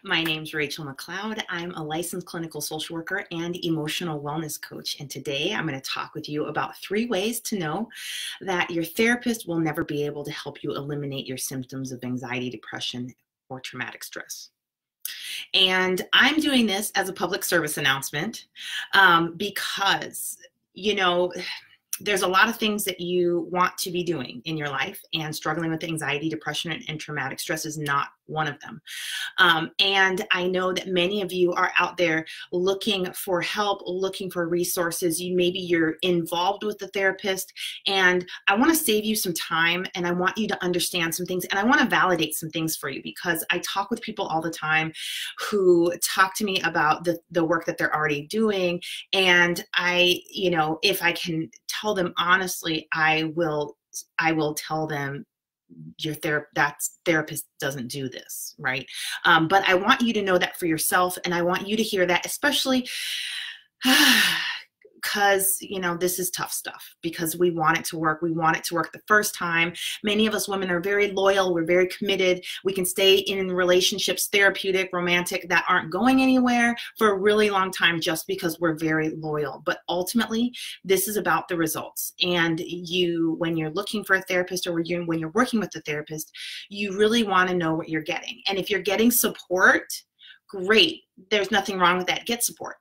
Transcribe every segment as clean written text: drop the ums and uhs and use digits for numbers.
My name's Rachel McLeod. I'm a licensed clinical social worker and emotional wellness coach. And today I'm going to talk with you about 3 ways to know that your therapist will never be able to help you eliminate your symptoms of anxiety, depression, or traumatic stress. And I'm doing this as a public service announcement because, you know, there's a lot of things that you want to be doing in your life, and struggling with anxiety, depression, and traumatic stress is not one of them. And I know that many of you are out there looking for help, looking for resources. Maybe you're involved with the therapist, and I want to save you some time, and I want you to understand some things, and I want to validate some things for you, because I talk with people all the time who talk to me about the work that they're already doing. And if I can tell them honestly, I will tell them, that therapist doesn't do this, right? But I want you to know that for yourself, and I want you to hear that, especially because, this is tough stuff, because we want it to work. We want it to work the first time. Many of us women are very loyal. We're very committed. We can stay in relationships, therapeutic, romantic, that aren't going anywhere for a really long time just because we're very loyal. But ultimately, this is about the results. And when you're looking for a therapist, or when you're working with a therapist, you really want to know what you're getting. And if you're getting support, great. There's nothing wrong with that. Get support.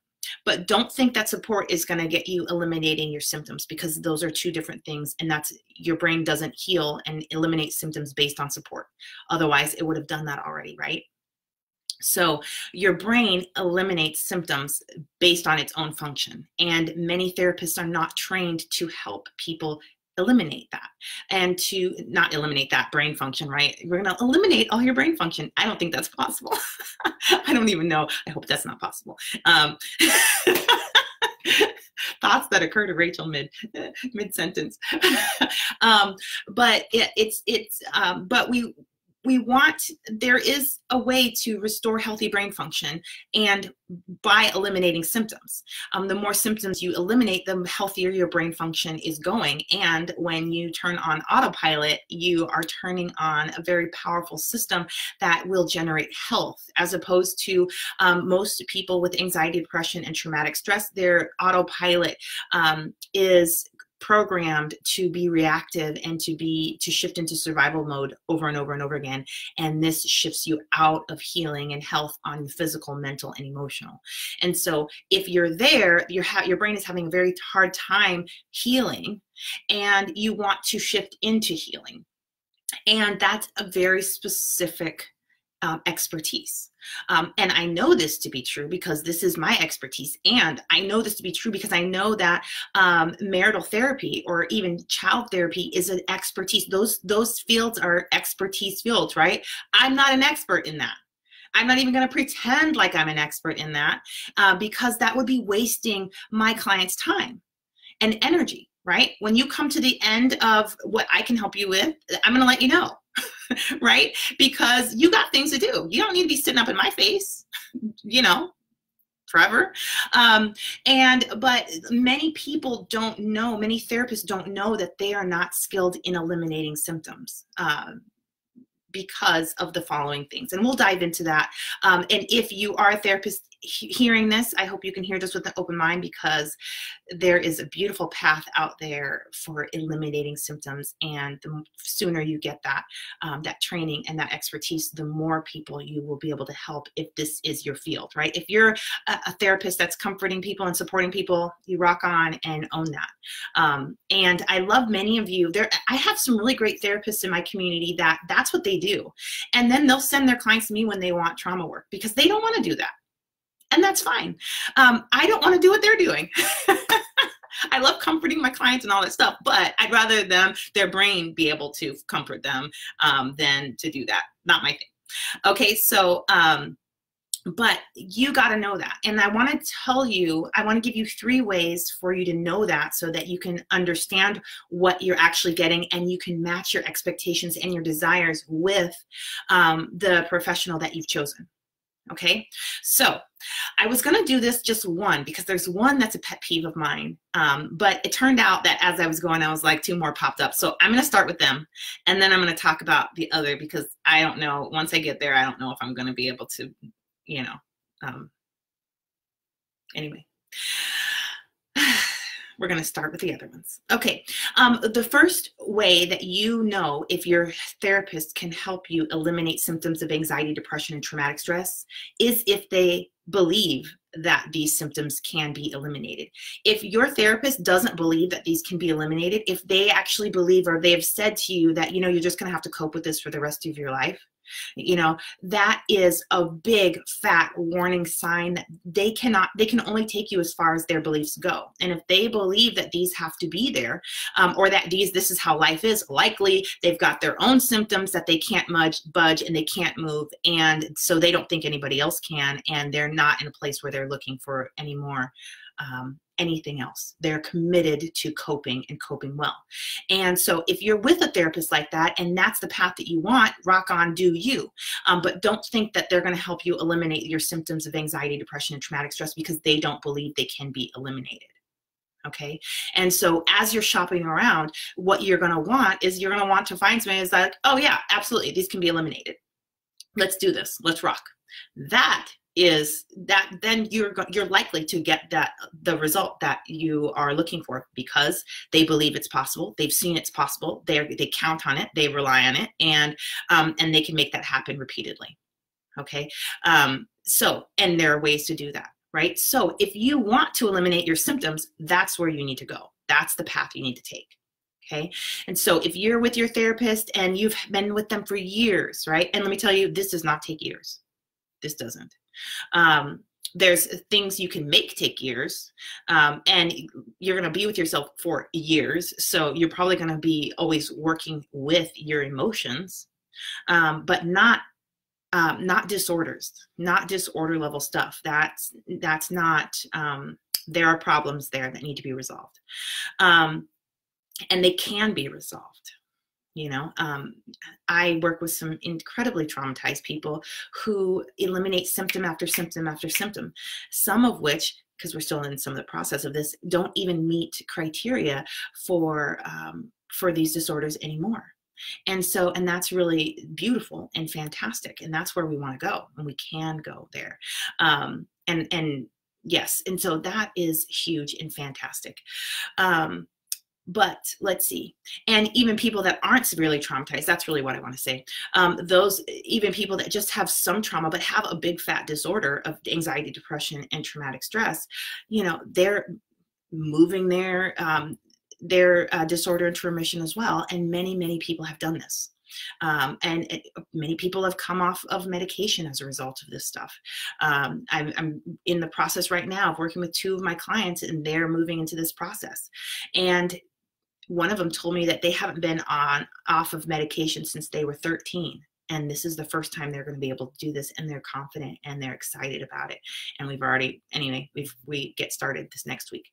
But don't think that support is going to get you eliminating your symptoms, because those are 2 different things. And your brain doesn't heal and eliminate symptoms based on support. Otherwise, it would have done that already, right? So your brain eliminates symptoms based on its own function. And many therapists are not trained to help people eliminate that, and to not eliminate that brain function, right? We're going to eliminate all your brain function. I don't think that's possible. I don't even know. I hope that's not possible. Thoughts that occur to Rachel mid sentence. But there is a way to restore healthy brain function, and by eliminating symptoms. The more symptoms you eliminate, the healthier your brain function is going. And when you turn on autopilot, you are turning on a very powerful system that will generate health, as opposed to most people with anxiety, depression, and traumatic stress. Their autopilot is programmed to be reactive and to shift into survival mode over and over and over again. And this shifts you out of healing and health on physical, mental, and emotional. And so if you're there, your brain is having a very hard time healing, and you want to shift into healing. And that's a very specific expertise. And I know this to be true because this is my expertise. And I know this to be true because I know that marital therapy, or even child therapy, is an expertise. Those fields are expertise fields, right? I'm not an expert in that. I'm not even going to pretend like I'm an expert in that, because that would be wasting my client's time and energy, right? When you come to the end of what I can help you with, I'm going to let you know. Right? Because you got things to do. You don't need to be sitting up in my face, forever. But many people don't know, many therapists don't know that they are not skilled in eliminating symptoms. Because of the following things. And we'll dive into that. And if you are a therapist hearing this, I hope you can hear this with an open mind, because there is a beautiful path out there for eliminating symptoms. And the sooner you get that training and that expertise, the more people you will be able to help, if this is your field, right? If you're a therapist that's comforting people and supporting people, you rock on and own that. And I love many of you. I have some really great therapists in my community that's what they do. And then they'll send their clients to me when they want trauma work, because they don't want to do that. And that's fine. I don't want to do what they're doing. I love comforting my clients and all that stuff, but I'd rather their brain be able to comfort them than to do that. Not my thing. Okay, so but you got to know that. And I want to give you 3 ways for you to know that, so that you can understand what you're actually getting, and you can match your expectations and your desires with the professional that you've chosen. Okay, so I was going to do this just one, because there's one that's a pet peeve of mine. But it turned out that as I was going, I was like, 2 more popped up. So I'm going to start with them, and then I'm going to talk about the other, because I don't know, once I get there, I don't know if I'm going to be able to you know, anyway. We're going to start with the other ones. Okay. The first way that you know if your therapist can help you eliminate symptoms of anxiety, depression, and traumatic stress is if they believe that these symptoms can be eliminated. If your therapist doesn't believe that these can be eliminated, if they actually believe, or they have said to you that, you know, you're just going to have to cope with this for the rest of your life, you know, that is a big fat warning sign that they can only take you as far as their beliefs go. And if they believe that these have to be there, or that this is how life is, likely they've got their own symptoms that they can't budge and they can't move. And so they don't think anybody else can, and they're not in a place where they're looking for any more anything else. They're committed to coping and coping well. And so if you're with a therapist like that, and that's the path that you want, rock on, do you. But don't think that they're going to help you eliminate your symptoms of anxiety, depression, and traumatic stress because they don't believe they can be eliminated. Okay. And so as you're shopping around, what you're going to want is you're going to want to find somebody who's like, oh yeah, absolutely, these can be eliminated. Let's do this. Let's rock. Then you're likely to get the result that you are looking for, because they believe it's possible. They've seen it's possible. They count on it. They rely on it, and they can make that happen repeatedly. Okay. And there are ways to do that, right? So if you want to eliminate your symptoms, that's where you need to go. That's the path you need to take. Okay. And so if you're with your therapist and you've been with them for years, right? And let me tell you, this does not take years. This doesn't. There's things you can make take years, and you're going to be with yourself for years. So you're probably going to be always working with your emotions, but not disorders, not disorder level stuff. That's not, there are problems there that need to be resolved. And they can be resolved. You know, I work with some incredibly traumatized people who eliminate symptom after symptom after symptom, some of which, because we're still in some of the process of this, don't even meet criteria for these disorders anymore. And that's really beautiful and fantastic. And that's where we want to go, and we can go there. Yes, and so that is huge and fantastic. But let's see, and even people that aren't severely traumatized, that's really what I want to say. Even people that just have some trauma, but have a big fat disorder of anxiety, depression, and traumatic stress, you know, they're moving their disorder into remission as well. And many, many people have done this. Many people have come off of medication as a result of this stuff. I'm in the process right now of working with 2 of my clients, and they're moving into this process. And one of them told me that they haven't been off of medication since they were 13. And this is the first time they're going to be able to do this, and they're confident and they're excited about it. And we get started this next week.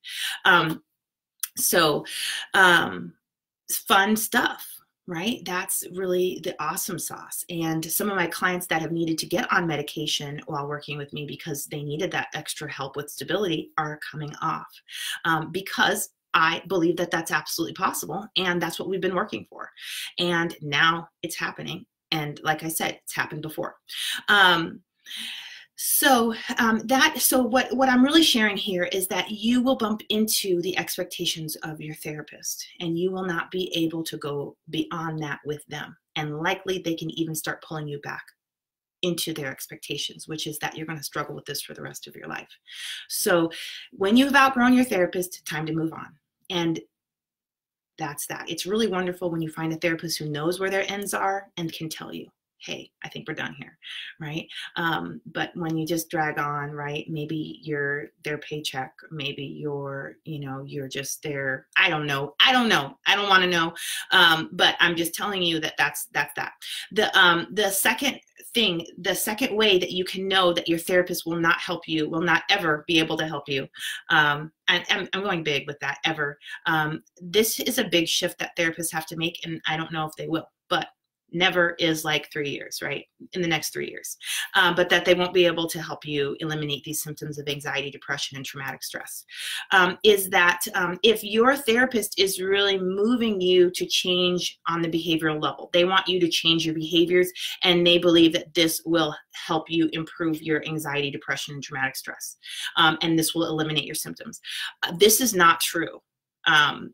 Fun stuff, right? That's really the awesome sauce. And some of my clients that have needed to get on medication while working with me because they needed that extra help with stability are coming off, because I believe that that's absolutely possible. And that's what we've been working for. And now it's happening. And like I said, it's happened before. What I'm really sharing here is that you will bump into the expectations of your therapist, and you will not be able to go beyond that with them. And likely they can even start pulling you back into their expectations, which is that you're going to struggle with this for the rest of your life. So when you've outgrown your therapist, time to move on. And that's that. It's really wonderful when you find a therapist who knows where their ends are and can tell you, hey, I think we're done here, right? But when you just drag on, right, maybe you're their paycheck, maybe you're just their, I don't know. I don't want to know. But I'm just telling you that that's that. The second way that you can know that your therapist will not help you, will not ever be able to help you. I'm going big with that, ever. This is a big shift that therapists have to make, and I don't know if they will, but never is like 3 years, right? In the next 3 years. But that they won't be able to help you eliminate these symptoms of anxiety, depression, and traumatic stress. Is that if your therapist is really moving you to change on the behavioral level, they want you to change your behaviors, and they believe that this will help you improve your anxiety, depression, and traumatic stress. And this will eliminate your symptoms. This is not true.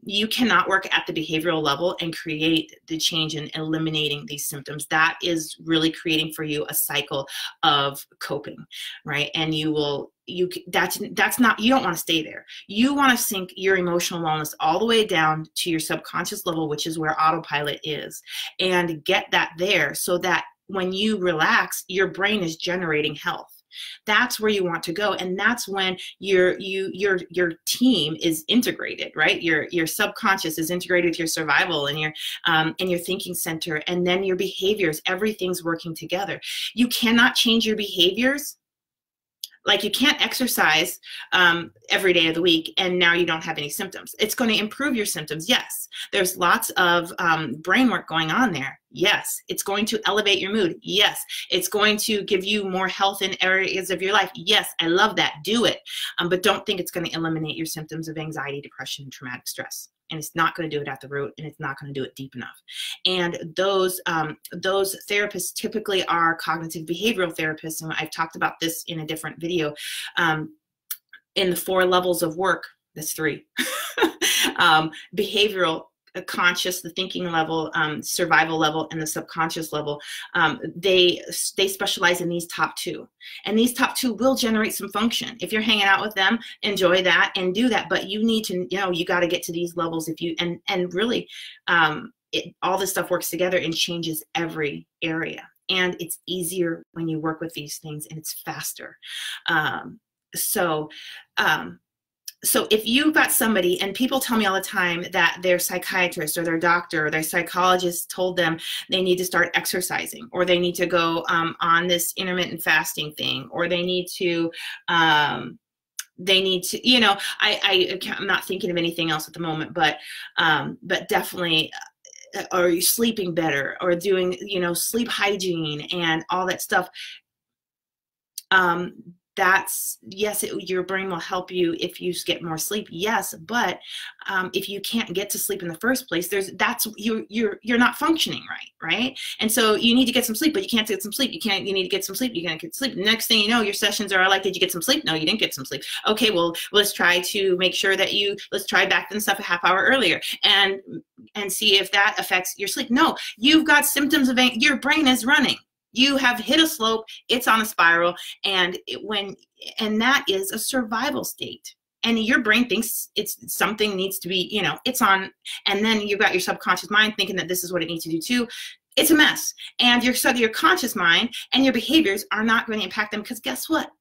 You cannot work at the behavioral level and create the change in eliminating these symptoms. That is really creating for you a cycle of coping, right? And that's not, you don't want to stay there. You want to sink your emotional wellness all the way down to your subconscious level, which is where autopilot is, and get that there so that when you relax, your brain is generating health. That's where you want to go, and that's when your team is integrated, right? Your subconscious is integrated with your survival and your thinking center, and then your behaviors. Everything's working together. You cannot change your behaviors. Like, you can't exercise every day of the week and now you don't have any symptoms. It's going to improve your symptoms. Yes. There's lots of brain work going on there. Yes. It's going to elevate your mood. Yes. It's going to give you more health in areas of your life. Yes. I love that. Do it. But don't think it's going to eliminate your symptoms of anxiety, depression, and traumatic stress. And it's not going to do it at the root, and it's not going to do it deep enough. And those therapists typically are cognitive behavioral therapists, and I've talked about this in a different video. In the 4 levels of work, that's 3. Behavioral, conscious, the thinking level, survival level, and the subconscious level. They specialize in these top 2, and these top 2 will generate some function. If you're hanging out with them, enjoy that and do that. But you need to, you got to get to these levels if you, and really, all this stuff works together and changes every area. And it's easier when you work with these things, and it's faster. So if you've got somebody, and people tell me all the time that their psychiatrist or their doctor or their psychologist told them they need to start exercising, or they need to go on this intermittent fasting thing, or they need to, I'm not thinking of anything else at the moment, but definitely, are you sleeping better, or doing, sleep hygiene and all that stuff. That's, yes, your brain will help you if you get more sleep. Yes, but if you can't get to sleep in the first place, you're not functioning right? And so you need to get some sleep, but you can't get some sleep. You need to get some sleep. You can't get sleep. The next thing you know, your sessions are like, did you get some sleep? No, you didn't get some sleep. Okay, well, let's try to make sure that let's try back then stuff a half hour earlier and see if that affects your sleep. No, you've got symptoms of your brain is running. You have hit a slope, it's on a spiral, and that is a survival state. And your brain thinks something needs to be, it's on, and then you've got your subconscious mind thinking that this is what it needs to do too. It's a mess. And your conscious mind and your behaviors are not going to impact them, because guess what?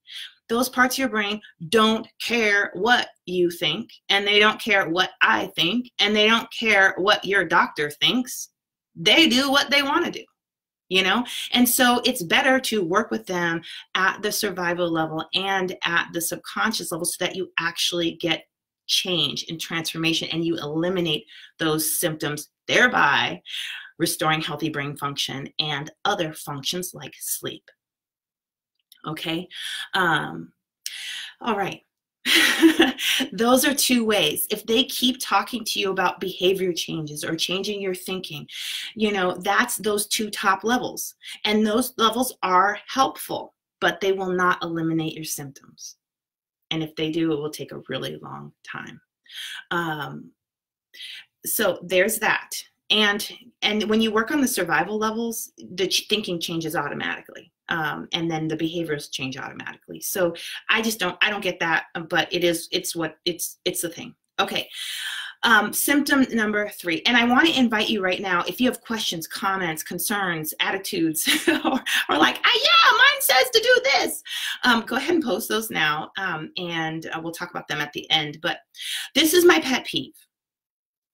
Those parts of your brain don't care what you think, and they don't care what I think, and they don't care what your doctor thinks. They do what they want to do. And so it's better to work with them at the survival level and at the subconscious level, so that you actually get change and transformation, and you eliminate those symptoms, thereby restoring healthy brain function and other functions like sleep. Okay. All right. Those are 2 ways. If they keep talking to you about behavior changes or changing your thinking, that's those 2 top levels. And those levels are helpful, but they will not eliminate your symptoms. And if they do, it will take a really long time. So there's that. And when you work on the survival levels, the thinking changes automatically. And then the behaviors change automatically. So I don't get that, but it's the thing. Okay. Symptom number 3. And I want to invite you right now, if you have questions, comments, concerns, attitudes, or like, yeah, mine says to do this, go ahead and post those now. And we'll talk about them at the end. But this is my pet peeve.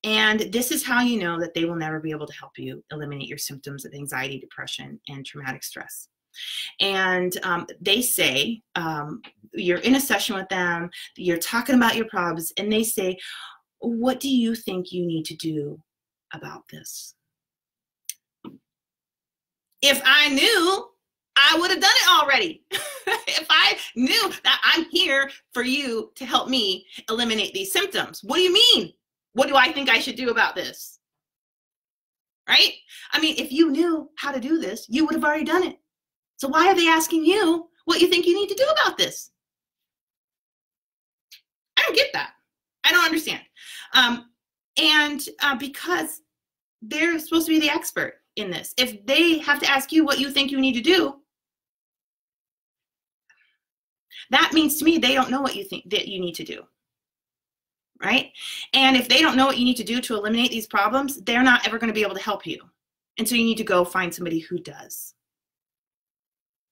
And this is how you know that they will never be able to help you eliminate your symptoms of anxiety, depression, and traumatic stress. And they say, you're in a session with them, you're talking about your problems, and they say, what do you think you need to do about this? If I knew, I would have done it already. If I knew that I'm here for you to help me eliminate these symptoms. What do you mean? What do I think I should do about this? Right? I mean, if you knew how to do this, you would have already done it. So why are they asking you what you think you need to do about this? I don't get that. I don't understand. Because they're supposed to be the expert in this. If they have to ask you what you think you need to do, that means to me they don't know what you think that you need to do, right? And if they don't know what you need to do to eliminate these problems, they're not ever going to be able to help you. And so you need to go find somebody who does.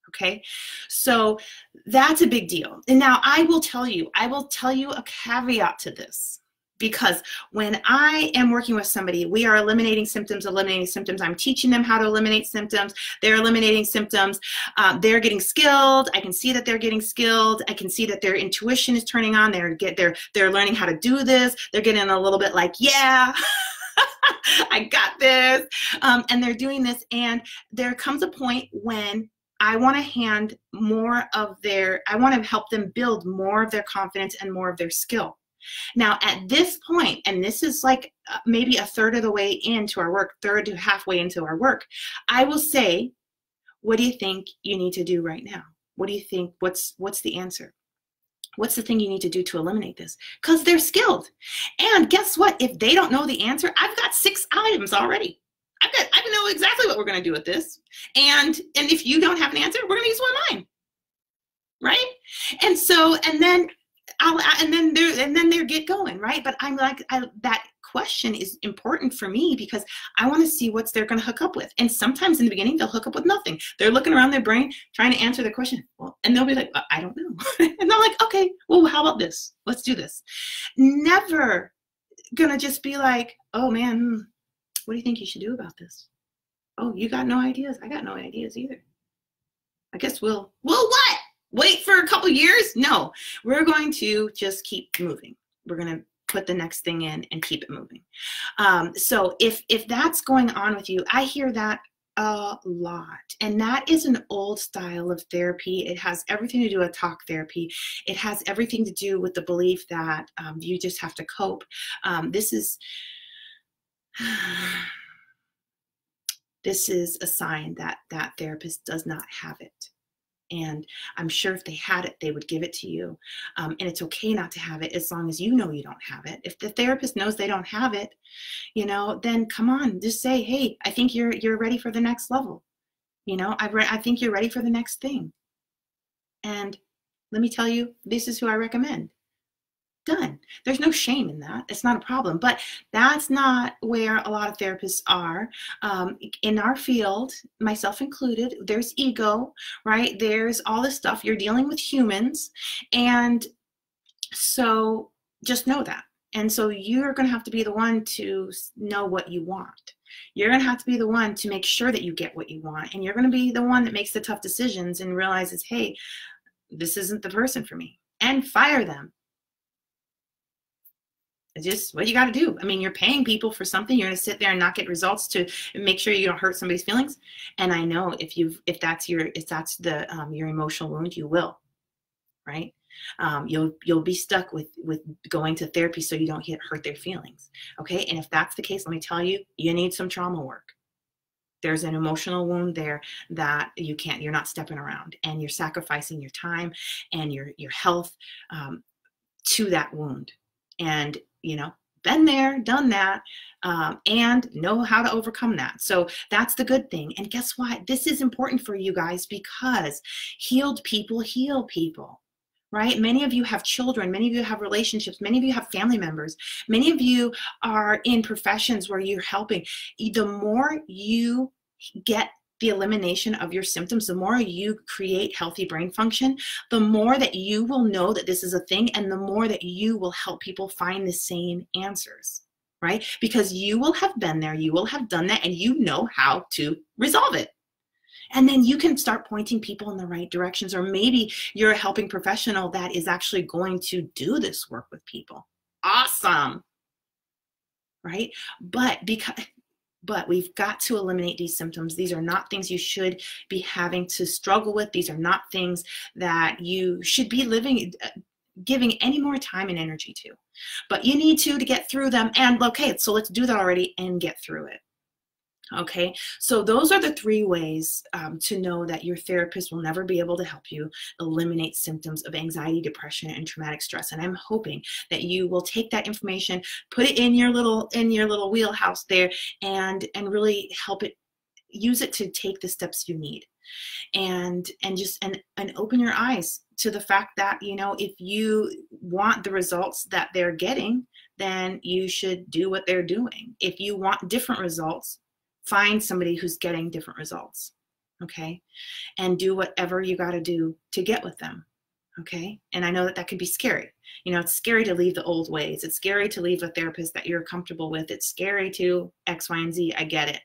Okay, so that's a big deal. And now I will tell you a caveat to this. Because when I am working with somebody, we are eliminating symptoms. I'm teaching them how to eliminate symptoms. They're eliminating symptoms. They're getting skilled. I can see that they're getting skilled. I can see that their intuition is turning on. They're learning how to do this. They're getting a little bit like, yeah, I got this. And they're doing this. And there comes a point when I want to help them build more of their confidence and more of their skill. Now, at this point, and this is like maybe a third of the way into our work, third to halfway into our work, I will say, what do you think you need to do right now? What do you think, what's the answer? What's the thing you need to do to eliminate this? Because they're skilled. And guess what? If they don't know the answer, I've got 6 items already. I know exactly what we're going to do with this. And if you don't have an answer, we're going to use one of mine. Right? And so, and then they get going, right? But I'm like, that question is important for me because I want to see what they're going to hook up with. And sometimes in the beginning, they'll hook up with nothing. They're looking around their brain, trying to answer the question. Well, and they'll be like, I don't know. And they're like, okay, well, how about this? Let's do this. Never going to just be like, oh man, what do you think you should do about this? Oh, you got no ideas? I got no ideas either. I guess well, what? Wait for a couple years? No, we're going to just keep moving. We're going to put the next thing in and keep it moving. So if that's going on with you, I hear that a lot. And that is an old style of therapy. It has everything to do with talk therapy. It has everything to do with the belief that you just have to cope. This is a sign that that therapist does not have it. And I'm sure if they had it, they would give it to you. And it's okay not to have it as long as you know you don't have it. If the therapist knows they don't have it, then come on, just say, hey, I think you're ready for the next level. I think you're ready for the next thing. And let me tell you, this is who I recommend. Done. There's no shame in that. It's not a problem. But that's not where a lot of therapists are. In our field, myself included, there's ego, right? There's all this stuff. You're dealing with humans. And so just know that. And so you're going to have to be the one to know what you want. You're going to have to be the one to make sure that you get what you want. And you're going to be the one that makes the tough decisions and realizes, hey, this isn't the person for me. And fire them. It's just what you got to do. I mean, you're paying people for something. You're going to sit there and not get results to make sure you don't hurt somebody's feelings. And I know if that's your emotional wound, you will, right? You'll be stuck with going to therapy so you don't hurt their feelings. Okay. And if that's the case, let me tell you, you need some trauma work. There's an emotional wound there that you're not stepping around, and you're sacrificing your time and your health to that wound. And been there, done that, and know how to overcome that. So that's the good thing. And guess what? This is important for you guys because healed people heal people, right? Many of you have children. Many of you have relationships. Many of you have family members. Many of you are in professions where you're helping. The more you get the elimination of your symptoms, the more you create healthy brain function, the more that you will know that this is a thing, and the more that you will help people find the same answers, right? Because you will have been there, you will have done that, and you know how to resolve it. And then you can start pointing people in the right directions, or maybe you're a helping professional that is actually going to do this work with people. Awesome, right? But But we've got to eliminate these symptoms. These are not things you should be having to struggle with. These are not things that you should be giving any more time and energy to. But you need to get through them. And okay, so let's do that already and get through it. Okay, so those are the 3 ways to know that your therapist will never be able to help you eliminate symptoms of anxiety, depression, and traumatic stress. And I'm hoping that you will take that information, put it in your little wheelhouse there, and really use it to take the steps you need, and open your eyes to the fact that, you know, if you want the results that they're getting, then you should do what they're doing. If you want different results, find somebody who's getting different results, okay? And do whatever you got to do to get with them, okay? And I know that that can be scary. You know, it's scary to leave the old ways. It's scary to leave a therapist that you're comfortable with. It's scary to X, Y, and Z. I get it.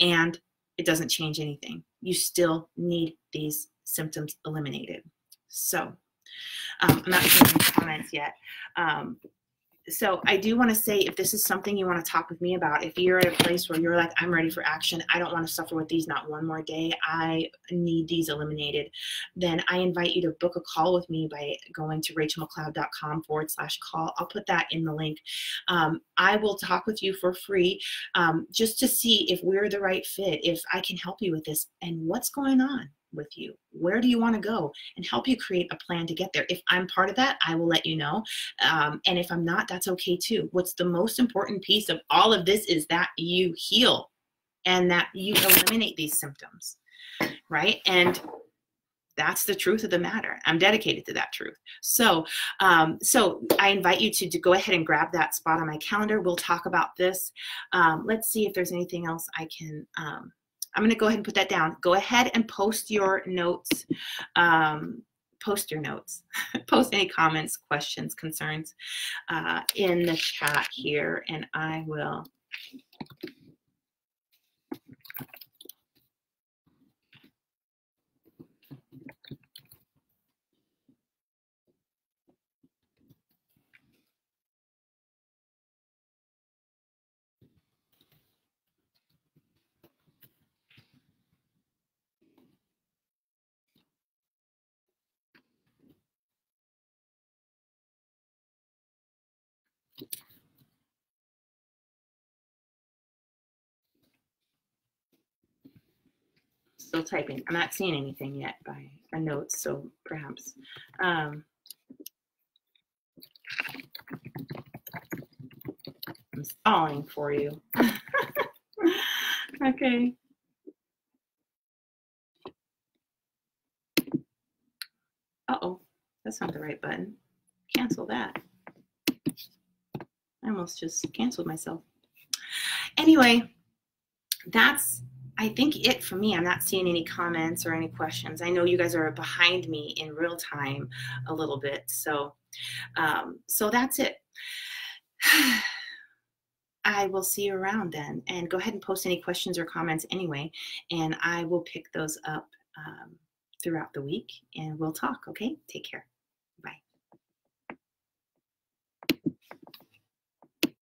And it doesn't change anything. You still need these symptoms eliminated. So I'm not seeing any comments yet. So I do want to say, if this is something you want to talk with me about, if you're at a place where you're like, I'm ready for action, I don't want to suffer with these not one more day, I need these eliminated, then I invite you to book a call with me by going to rachelmcleod.com/call. I'll put that in the link. I will talk with you for free, just to see if we're the right fit, if I can help you with this and what's going on with you. Where do you want to go, and help you create a plan to get there. If I'm part of that, I will let you know. And if I'm not, that's okay too. What's the most important piece of all of this is that you heal and that you eliminate these symptoms, right? And that's the truth of the matter. I'm dedicated to that truth. So, so I invite you to go ahead and grab that spot on my calendar. We'll talk about this. Let's see if there's anything else I can, I'm going to go ahead and put that down. Go ahead and post your notes. Post your notes. Post any comments, questions, concerns in the chat here, and I will. Still typing. I'm not seeing anything yet by a note, so perhaps. I'm stalling for you. Okay. Uh-oh, that's not the right button. Cancel that. I almost just canceled myself. Anyway, that's, I think, it for me. I'm not seeing any comments or any questions. I know you guys are behind me in real time a little bit. So, so that's it. I will see you around then. And go ahead and post any questions or comments anyway. And I will pick those up throughout the week and we'll talk. Okay, take care.